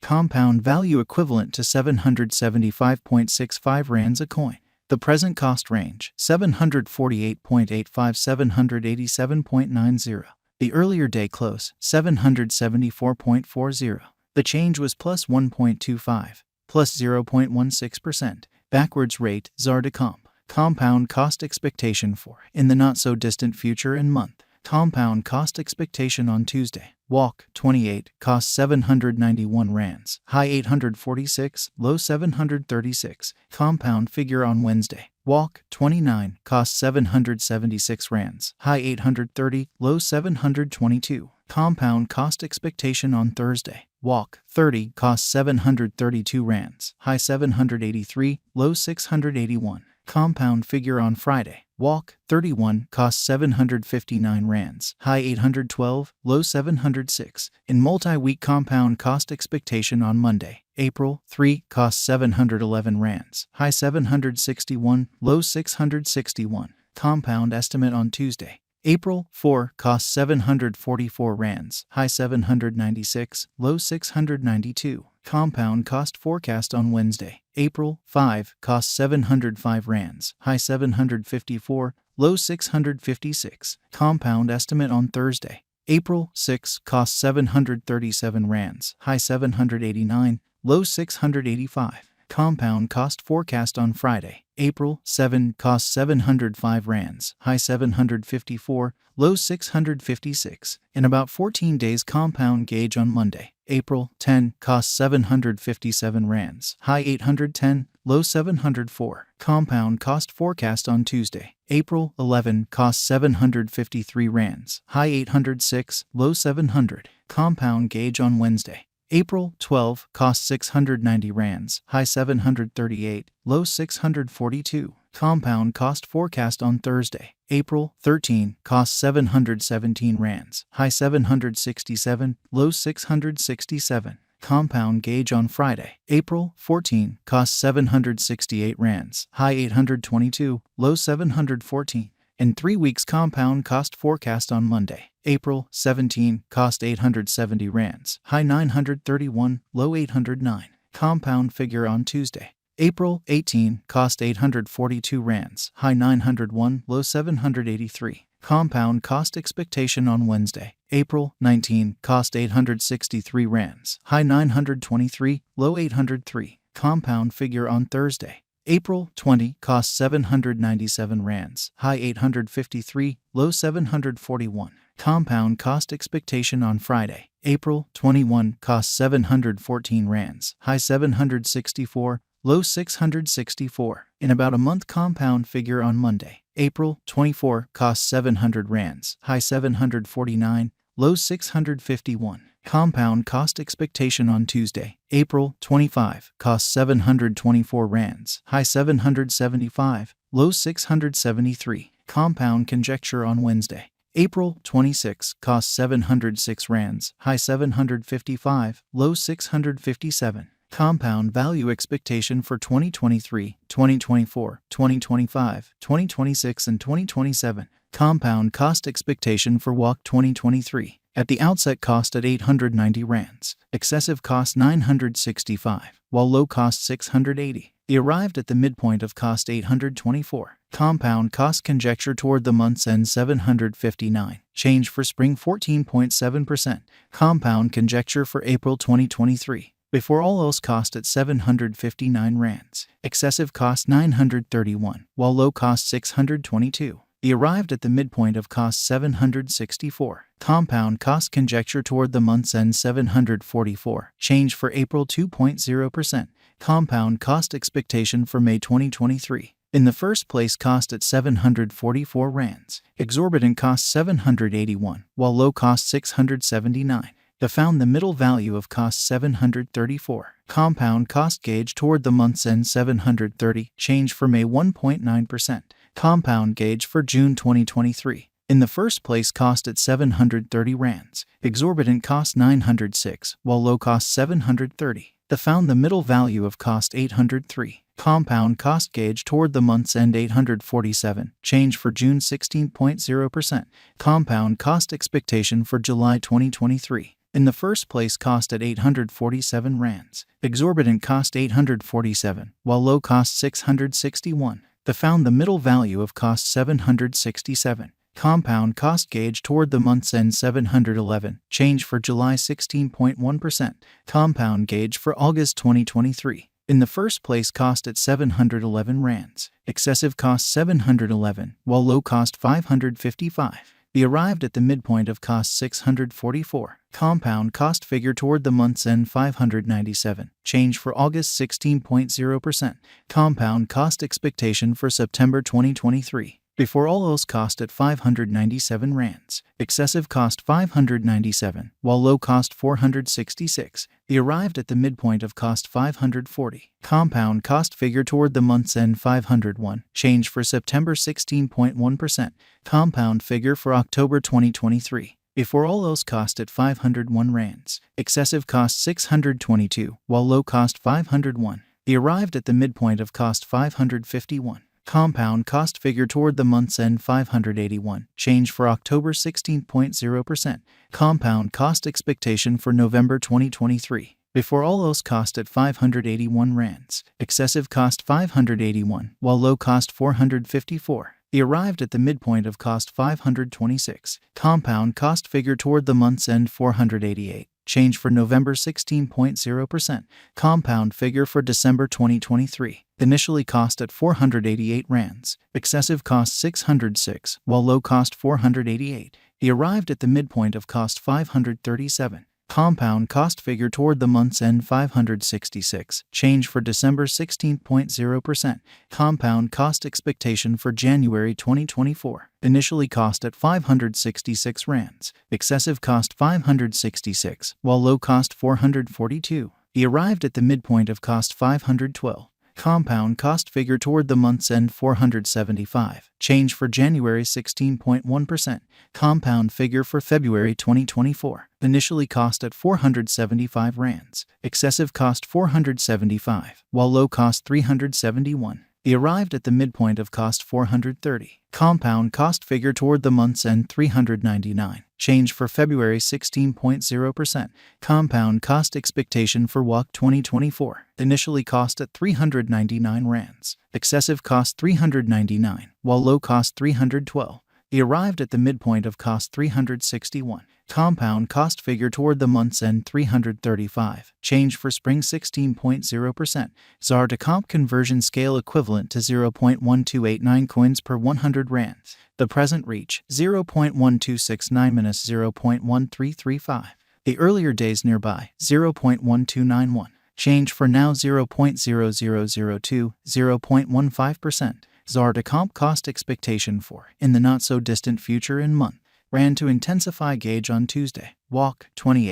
compound value equivalent to 775.65 rands a coin. The present cost range, 748.85–787.90. The earlier day close, 774.40. The change was plus 1.25, plus 0.16%. Backwards rate, ZAR/DECOMP. Compound cost expectation for, in the not-so-distant future and month. Compound cost expectation on Tuesday. Walk, 28, cost 791 rands, high 846, low 736. Compound figure on Wednesday. Walk, 29, cost 776 rands, high 830, low 722. Compound cost expectation on Thursday. Walk, 30, cost 732 rands, high 783, low 681. Compound figure on Friday. Walk, 31, cost 759 rands, high 812, low 706. In multi-week compound cost expectation on Monday. April, 3, cost 711 rands, high 761, low 661. Compound estimate on Tuesday. April, 4, cost 744 rands, high 796, low 692. Compound cost forecast on Wednesday. April, 5, cost 705 rands, high 754, low 656. Compound estimate on Thursday. April, 6, cost 737 rands, high 789, low 685. Compound cost forecast on Friday. April, 7, cost 705 rands, high 754, low 656. In about 14 days compound gauge on Monday. April, 10, cost 757 rands, high 810, low 704. Compound cost forecast on Tuesday. April, 11, cost 753 rands, high 806, low 700. Compound gauge on Wednesday. April, 12, cost 690 rands, high 738, low 642. Compound cost forecast on Thursday. April, 13, cost 717 rands, high 767, low 667. Compound gauge on Friday. April, 14, cost 768 rands, high 822, low 714. In 3 weeks compound cost forecast on Monday. April, 17, cost 870 rands, high 931, low 809. Compound figure on Tuesday. April, 18, cost 842 rands, high 901, low 783. Compound cost expectation on Wednesday. April, 19, cost 863 rands, high 923, low 803. Compound figure on Thursday. April, 20, cost 797 rands, high 853, low 741. Compound cost expectation on Friday. April, 21, cost 714 rands, high 764, low 664. In about a month compound figure on Monday. April, 24, cost 700 rands, high 749, low 651. Compound cost expectation on Tuesday. April, 25, cost 724 rands, high 775, low 673. Compound conjecture on Wednesday. April, 26, cost 706 rands, high 755, low 657. Compound value expectation for 2023, 2024, 2025, 2026, and 2027. Compound cost expectation for Walk 2023. At the outset cost at 890 rands, excessive cost 965, while low cost 680. He arrived at the midpoint of cost 824. Compound cost conjecture toward the month's end 759. Change for spring 14.7%. Compound conjecture for April 2023. Before all else cost at 759 rands. Excessive cost 931, while low cost 622. He arrived at the midpoint of cost 764. Compound cost conjecture toward the month's end 744. Change for April 2.0%. Compound cost expectation for May 2023. In the first place cost at 744 rands. Exorbitant cost 781, while low cost 679. The found the middle value of cost 734. Compound cost gauge toward the month's end 730. Change for May 1.9%. Compound gauge for June 2023. In the first place cost at 730 rands. Exorbitant cost 906, while low cost 730. The found the middle value of cost 803. Compound cost gauge toward the month's end 847. Change for June 16.0%. Compound cost expectation for July 2023. In the first place cost at 847 rands. Exorbitant cost 847, while low cost 661. The found the middle value of cost 767. Compound cost gauge toward the month's end 711. Change for July 16.1%. Compound gauge for August 2023. In the first place cost at 711 rands. Excessive cost 711, while low cost 555. The arrived at the midpoint of cost 644. Compound cost figure toward the month's end 597. Change for August 16.0%. Compound cost expectation for September 2023. Before all else cost at 597 rands. Excessive cost 597, while low cost 466. The arrived at the midpoint of cost 540. Compound cost figure toward the month's end 501. Change for September 16.1%. Compound figure for October 2023. Before all else cost at 501 rands. Excessive cost 622, while low cost 501. The arrived at the midpoint of cost 551. Compound cost figure toward the month's end 581. Change for October 16.0%. Compound cost expectation for November 2023. Before all else cost at 581 rands. Excessive cost 581, while low cost 454. The arrived at the midpoint of cost 526. Compound cost figure toward the month's end 488. Change for November 16.0%. Compound figure for December 2023. Initially cost at 488 rands. Excessive cost 606, while low cost 488. The arrived at the midpoint of cost 537. Compound cost figure toward the month's end 566. Change for December 16.0%. Compound cost expectation for January 2024. Initially cost at 566 rands. Excessive cost 566, while low cost 442. The arrived at the midpoint of cost 512. Compound cost figure toward the month's end 475. Change for January 16.1%. Compound figure for February 2024. Initially cost at 475 rands. Excessive cost 475, while low cost 371. The arrived at the midpoint of cost 430. Compound cost figure toward the month's end 399. Change for February 16.0%. Compound cost expectation for WAC 2024. Initially cost at 399 rands. Excessive cost 399, while low cost 312. The arrived at the midpoint of cost 361. Compound cost figure toward the month's end 335. Change for spring 16.0%. ZAR to comp conversion scale equivalent to 0.1289 coins per 100 rands. The present reach 0.1269 minus 0.1335. The earlier days nearby 0.1291. Change for now 0.0002, 0.15%. ZAR to comp cost expectation for in the not so distant future in month. Ran to intensify gauge on Tuesday. WAC 28.